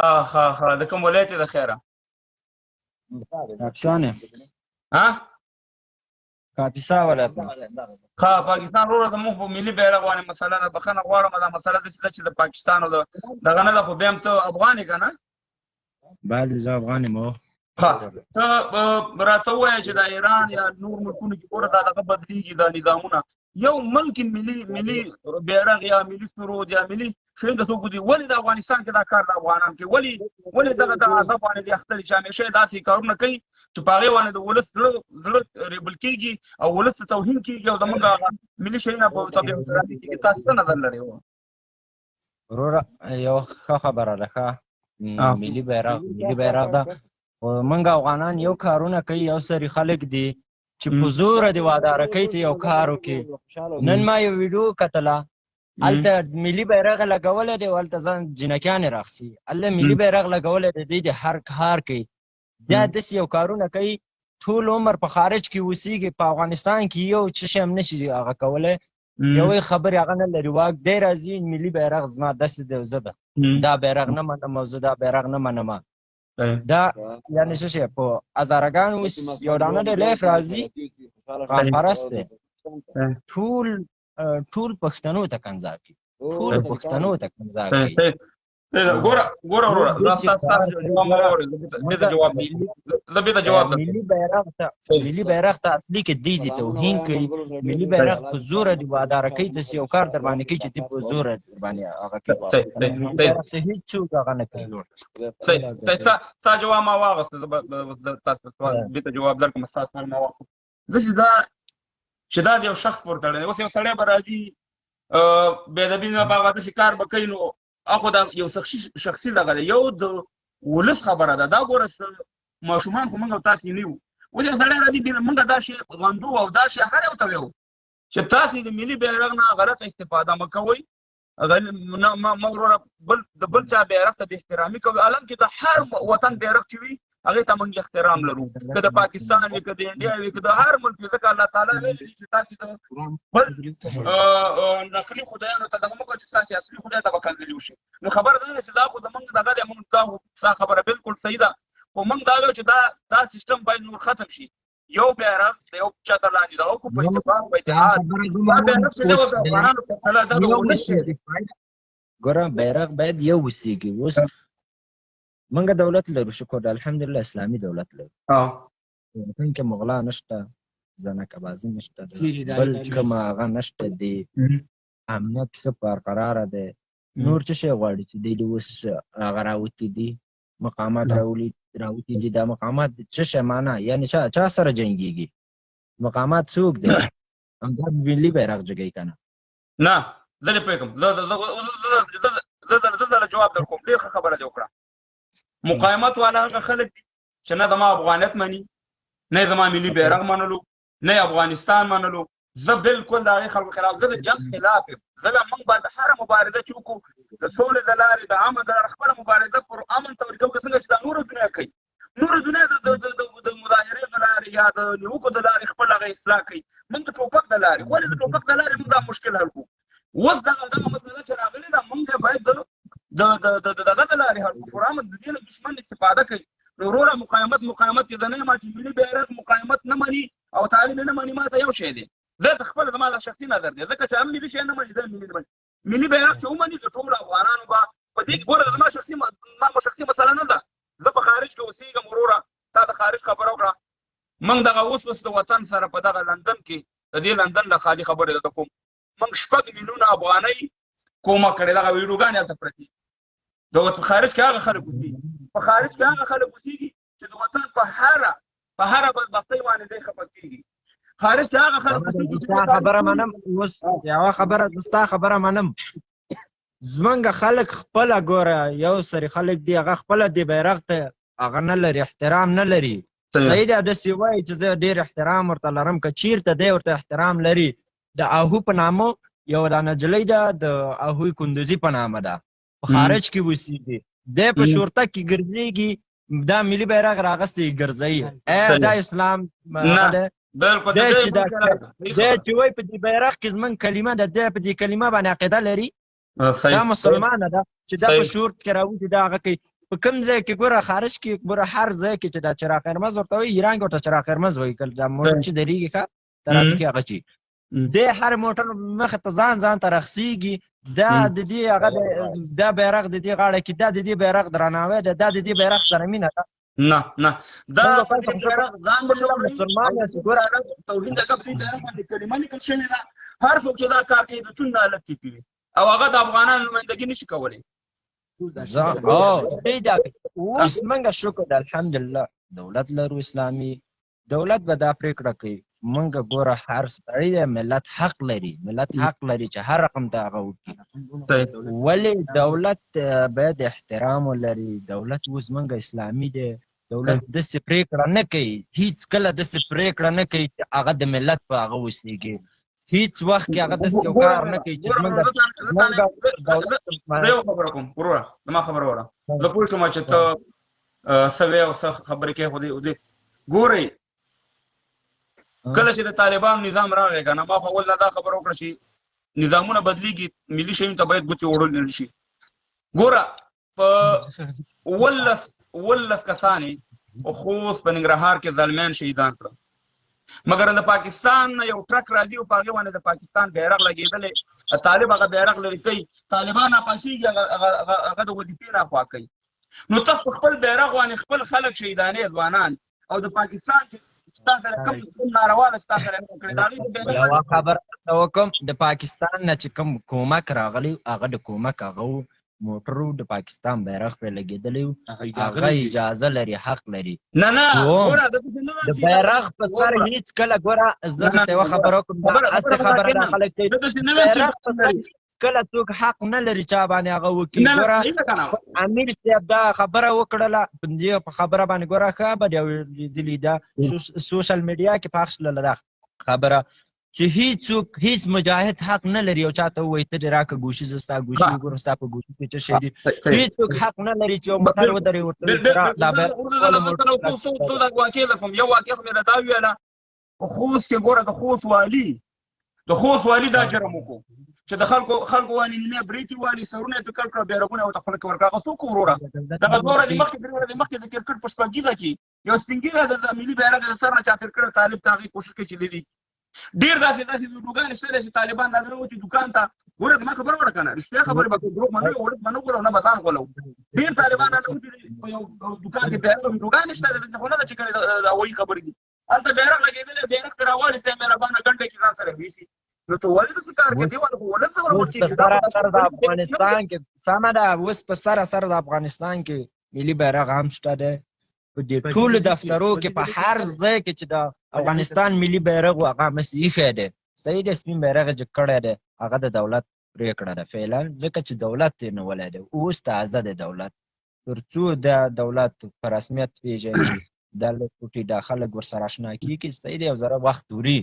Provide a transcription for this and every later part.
ها د کوم ولایت د خیره؟ کاپیسا ها کاپیسا ولایت ها پاکستان وروره زموږ په ملي بیرغ باندې مسله ده. بخښنه غواړم دا مسله داسې ده چې د پاکستان او دغه نه ده، خو بیا هم ته افغان یې که نه؟ بله زه افغان یم. ها ته راته ووایه چې د ایران یا نور ملکونو کې ګوره دا دغه بدلېږي دا نظامونه، یو ملک ملي بیرغ یا ملي سرود یا ملي شین د څوک دي، ولې د افغانستان کې دا کار د افغانان کې ولې دغه عذاب باندې دي اخته دي چې همیشه داسې کارونه کوي چې په هغې باندې د ولس زړه ریبل کېږي او ولس ته توهین کېږي او زموږ ملي شیونه په طبیعي احترامي کېږي. تاسو څه نظر لرئ؟ وروره یو ښه خبره ده. ښه ملي بیرغ ده، موږ افغانان یو کارونه کوي، یو سری خلک دي چې په زوره دې واداره کوي ته یو کار وکړي. نن ما یو ویډیو کتله، هلته ملي بیرغ لګولی دی، هلته ځان جنکیانې راخسي، هلته ملي بیرغ لګولی دی، دی د هر کار کوي. بیا داسې یو کارونه کوي، ټول عمر په خارج کې اوسېږي، په افغانستان کې یو څه شی هم نشي هغه کولی، یوې خبرې هغه نه لري. واک دی راځي ملي بیرغ زما داسې دی، زه دا بیرغ نه منم او زه دا بیرغ نه منم. دا یعنې څه شی په هزارهګانو اوس یو دانه دی لیف راځي غم پرست دی، ټول پښتنو ته کنځا کوي، ټول پښتنو ته کنځا کوي. ګوره وروره دا ستاسو جواب مه واورئ، زه بېرته جواب درکوم. ملي بیرغ ته اصلي کې دی توهین کوي. ملي بیرغ په زوره دې واداره کوي، داسې یو کار در باندې کوي چې دی په زوره در باندې هغه کوي. ملي بیرغ ته هېڅوک هغه نه کوي. ستا جواب ما واغسته، زه به تاسو بېرته جواب درکړم. ستاسو سوال ما واخلم. داسې دا چې دا د یو شخص پورې تړلی دی. اوس یو سړی به راځي بېادبي نه به هغه داسې کار به کوي، نو اخو دا یو شخصي دغه دی، یو د ولس خبره ده. دا ګوره ماشومان خو موږ او تاسې نه یو. اوس یو سړی راځي موږ دا شی غندو او دا شی هر یو ته ویو چې تاسې د ملي بیرغ نه غلطه استفاده مه کوئ، مه وروره د بل چا بیرغ ته بې احترامي کوئ. عالم کې د هر وطن بیرغ چې وي هغې ته موږ احترام لرو، که د پاکستان وي، که د انډیا وي، که د هر ملک وي، ځکه الله تعالی ویلي دي چې تاسې د بل نقلي خدایانو ته دغه مه کوئ چې ستاسې اصلي خدای ته به کنځلي وشي. نو خبره دا ده چې دا خو زموږ دغه دی، موږ دا ستا خبره بالکل صحیح ده، خو موږ دا ویو چې دا سیسټم باید نور ختم شي. یو بیرغ د یو چا ته لاندې دغه وکړو په اتفاق په اتحاد. دا بیرغ چې دی د افغانانو فیصله ده، د ولس شی دی. ګوره بیرغ باید یو اوسېږي. اوس موږ دولت لرو، شکر الحمدلله اسلامي دولت لرو، وطن کې مغلا نشته، زنکبازي نشته، بل کوم هغه نشته دی، امنیت ښه برقراره دی. نور څه شی غواړي چې دی اوس هغه راوتي دي مقامات راوتي دي. دا مقامات څه شی معنا، یعنې چا سره جنګېږي؟ مقامات څوک دی؟ همدا ملي بیرغ جګوي که نه؟ نه زه دې پوهېږم، زه درله جواب در کوم. ډېر ښه خبره دې وکړه. مقاومت والا هغه خلک دي چې نه زما افغانیت مني، نه زما ملي بیرغ منلو، نه افغانستان منلو. زه بالکل د هغې خلکو خلاف، زه د جنګ خلاف یم. زه بیا موږ باید هره مبارزه چې وکړو د سولې د لارې، د امن د لارې، خپله مبارزه پر امن طریقه وکړو، څنګه چې دا نوره دنیا کوي. نوره دنیا د مظاهرې د لارې یا د نیوکو د لارې خپل هغه اصلاح کوي. موږ د ټوپک د لارې، ولې د ټوپک د لارې موږ دا مشکل حل کړو؟ اوس دغه مسله چې راغلې ده، موږ باید د دغه د لارې حل کړو. پر امن د دې نه دښمن استفاده کوي. نو وروره مقاومت چې زه نه یم چې ملي بیرغ مقاومت نه مني او تعلیم نه مني، ما ته یو شی دی. زه ته خپله زما د شخصي نظر دی، ځکه چې هم ملي شی نه مني، زه ملي نه مني. ملي بیرغ چې ومني د ټولو افغانانو به په دې کې ګوره زما شخصي مسله نه ده. زه په خارج کې اوسېږم وروره، تا د خارج خبره وکړه. موږ دغه اوس د وطن سره په دغه لندن کې د دې لندن نه خالي خبرې درته کوم، موږ 6 میلیونه افغانۍ کومه کړې، دغه ویډیوګانې هلته پرتې دي. د خارج کې هغه خلک اوسېږي، په خارج کې هغه خلک اوسېږي چې د وطن په هره بدبختۍ باندې دی خفه کېږي. خارج کې هغه خلک اوسېږي. ستا خبره منم. اوس یوه خبره ستا خبره منم. زمونږ خلک خپله ګوره، یو سری خلک دي هغه خپله دې بیرغ ته هغه نه لري، احترام نه لري. صحیح دی، داسې وایي چې زه ډېر احترام ورته لرم. که چېرته دی ورته احترام لري، د آهو په نامه یوه دا نجلۍ ده، د آهوی کندوزي په نامه ده، په خارج کې اوسېږي، دی په شورته کې ګرځېږي، دا ملي بیرغ راغستی ګرځوي. دا اسلام دی چې وایي په دې بیرغ کې زموږ کلمه ده، دی په دې کلمه باندې عقیده لري، دا مسلمانه ده چې دا په شورت کې راوځي، دا هغه کوي. په کوم ځای کې ګوره خارج کې ګوره هر ځای کې چې دا چراغ قرمز ورته وایي ایران کې ورته چراغ قرمز وایي کله دا موټر چې درېږي ښه ترافیکي هغه چې دی هر موټر مخې ته ځان ته رخصېږي دا د دې هغه دا بیرغ د دې غاړه کې دا د دې بیرغ درناوی ده دا د دې بیرغ سره مینه ده نه دا ځان مسلمان ګوره توحید دغه په دې بیرغ باندې کلمه لیکل شوې ده هر څوک چې دا کار کوي د توند حالت کې کوي او هغه د افغانانو نمایندګي نشي کولی اوس موږ شکر ده الحمدلله دولت لرو اسلامي دولت به دا پرېکړه کوي موږ ګوره هر سړی دی ملت حق لري چې هر رقم ته هغه وکړي ولې دولت باید احترام ولري دولت اوس موږ اسلامي دی دولت داسې پرېکړه نه کوي هیڅ کله داسې پرېکړه نه کوي چې هغه د ملت په هغه اوسېږي هیڅ وخت کې هغه داسې یو کار نه کوي چې موږ زه یو خبره کوم وروره زما خبره وره زه پوه شوم چې ته څه وایې او څه خبرې کوې خو دې ګورئ کله چې د طالبانو نظام راغی که نه ما خو اول دا خبره وکړه چې نظامونه بدلیږي ملي شیانو ته باید ګوتې وړل شي ګوره په 18 کسانې خوست په ننګرهار کې ظالمان شهیدان کړه مګر د پاکستان یو ټرک راځي او په هغې باندې د پاکستان بیرغ لګېدلی طالب هغه بیرغ لرې کوي طالبان راپاڅېږي هغه د وظیفې نه خوا کوي نو ته په خپل بیرغ باندې خپل خلک شهیدانې ځوانان او د پاکستان چې ستا سره کوم ناروا ده ستا سره کړې د هغې د بیرغ یوه خبره وکړم د پاکستان نه چې کوم کومک راغلی هغه د کومک هغه موټرو د پاکستان بیرغ پرې لګېدلی و هغه اجازه لري حق لري نه د بیرغ په سر هیڅ کله ګوره زه درته یوه خبره وکړم دا هسې خبره دا خلک کوي بیرغ په سر کله څوک حق نه لري چا باندې هغه وکړي ګوره امیر صاحب دا خبره وکړله په خبره باندې ګوره ښه به لیدلي ده سوشل میډیا کې پخش شوله دا خبره چې هیڅ مجاهد حق نه لري او چاته ووایي ته دې راکړه ګوشي زه ستا ګوشي وګورم ستا په ګوشي کې څه شی دي هیڅوک حق نه لري چې یو موټر ودرې ورته واقع کوم یو واقع خو مې راته وویله په خوست کې ګوره د خوست والي دا جرم وکړو چې د خلکو باندې نیمه بریتي والي سرونه یې پکړ کړه بیرغونه ورته خلک ورکړه هغه څوک وروره دغه 2 ورځې مخکې د کرکټ په شپږیزه کې یو سپین ږیری د ملي بیرغ د سر نه چا تېر کړی طالب ته هغې کوشش کوي چې لري ډېر داسې ویډیوګانې شته دي چې طالبان دا دننه وتي دوکان ته ګوره زما خبره وکړه که نه رښتیا خبرې به کوو دروغ به نه وي ولس به نه غولو نه به ځان غولو ډېر طالبان ننوتي په یو دوکان کې ویډیوګانې شته دي داسې خو نه ده چې کومې د هوایي خبرې دي هلته بیرغ لګېدلی بیرغ ته راوالېستی مهربانه ګنډه کې ځان سره ویسي نو ته ولې داسې کار کوې دې ولې خو ولس سره سر د افغانستان کې سمه ده اوس په سر د افغانستان کې ملي بیرغ هم شته دی په دې ټولو دفترو کې په هر ځای کې چې د افغانستان ملي بیرغ و هغه همسې ایښی دی صحیح دی سپین بیرغ یې جګ کړی دی هغه د دولت پرېکړه ده فعلا ځکه چې دولت یې نیولی دی اوس تازه دی دولت تر څو د دولت په رسمیت پېژني دا لوټې دا خلک ورسره اشنا کېږي صحیح دی یو ذره وخت وري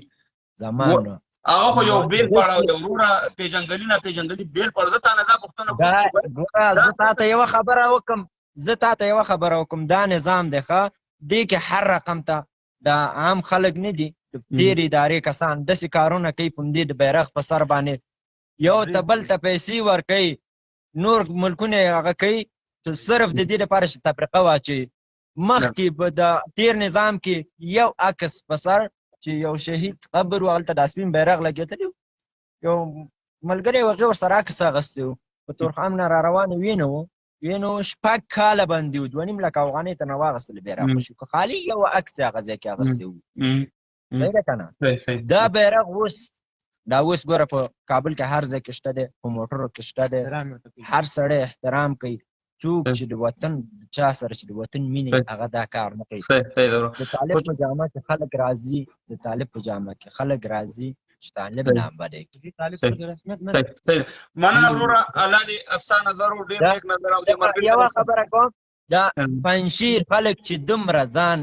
زمان هغه خو یو بیل پړه او د وروره پېژندګلي ناپېژندګلي بیل پړه زه تا نه دا پوښتنه کوم ګوره زه تا ته یوه خبره وکړم دا نظام دی ښه دې کې هر رقم ته دا عام خلک نه دي ډېر ادارې کسان داسې کارونه کوي په همدې د بیرغ په سر باندې یو ته بل ته پیسې ورکوي نور ملکونه یې هغه کوي صرف د دې لپاره چې تفرقه واچوي مخکې به د تېر نظام کې یو عکس په سر چې یو شهید قبر و هلته د سپین بیرغ لګېدلی یو ملګری و هغې ورسره عکس اخیستی و په تورخم نه را روانې وینو 6 کاله باندې و 2.5 لکه افغانۍ ته نه واخیستل بیرغ شو که خالي یو عکس یې هغه ځای کې اخیستی و صحیح ده که نه دا بیرغ اوس ګوره په کابل کې هر ځای کې شته دی په موټرو کې شته دی هر سړی احترام کوي څوک چې د وطن چا سره چې د وطن مینې هغه دا کار نه کوي د طالب په جامه کې خلک راځي چې طالب نه بدی کوي مننه وروره الله دې ستا نظر ډېر نیک نظر او دې مرګ یوه خبره کوم دا پنجشیر خلک چې دومره ځان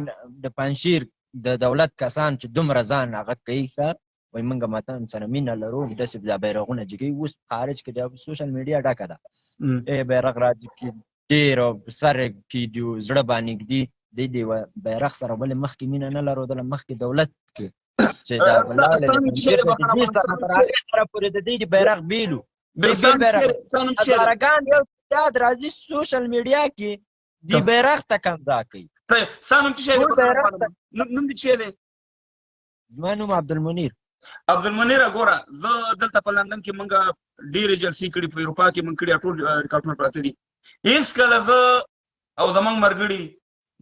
د پنجشیر د دولت کسان چې دومره ځان هغه کوي ښه وایي موږ وطن سره مینه لرو داسې دا بیرغونه جګوي اوس خارج کې د سوشل میډیا ډکه ده بیرغ راجګي ډېر او سر کېږدي زړه باندې ږدي دی بیرغ سره ولې مخکې مینه نه لرودله مخکې دولت کې چې دا ولاړې د پنجشیر د دې سره تر هغې سره پورې د دې بیرغ بیل و هزارګان یو تعداد راځي سوشل میډیا کې دی بیرغ ته کنځا کوي. ستا نوم څه شی دی؟ نوم دې څه دی؟ زما نوم عبدالمنیر. عبدالمنیر ګوره زه دلته په لندن کې مونږ ډېرې جلسې کړي، په اروپا کې مونږ کړي، ټول ریکارډونه پراته دي. هېڅکله زه او زمونږ ملګري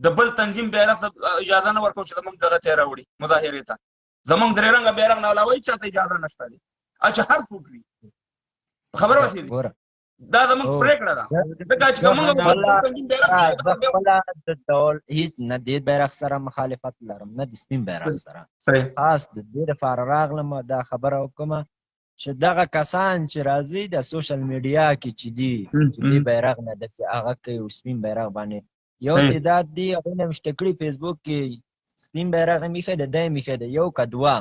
د بل تنظیم بیرغ اجازه نه ورکوو چې زمونږ دغه ته یې راوړي مظاهرې ته. زمونږ درې رنګه بیرغ نه علاوه هېچ چاته اجازه نشته دی، چې هر څوک وي. خبره وشوې؟ دا زمونږ پرېکړه ده. ځکه چې که موږ بل تنظیم بیرغ زه خپله د ډول هېڅ نه دې بیرغ سره مخالفت لرم، نه د سپین بیرغ سره. خاص د دې لپاره راغلم دا خبره وکړمه چې دغه کسان چې راځي د سوشل میډیا کې چې دي چې دې بیرغ نه داسې هغه کوي، سپین بیرغ باندې یو تعداد دي هغوی نه مې شته کړي فیسبوک کې سپین بیرغ یې میښی دی، دا یې میښی دی. یو که دوه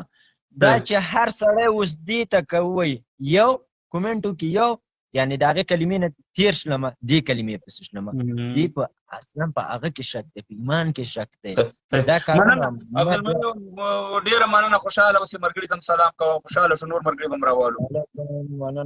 دا چې هر سړی اوس دې ته که ووایي یو کومنټ وکړي یو یعنې د هغې کلمې نه تېر شلمه دې کلمې پسې شلمه، دې په اصلا په هغه کې شک دی، په ایمان کې شک دی. دا کارونه ډېره مننه، خوشحاله اوسې. ملګري ته هم سلام کوه، خوشحاله شو، نور ملګري به هم راوالو.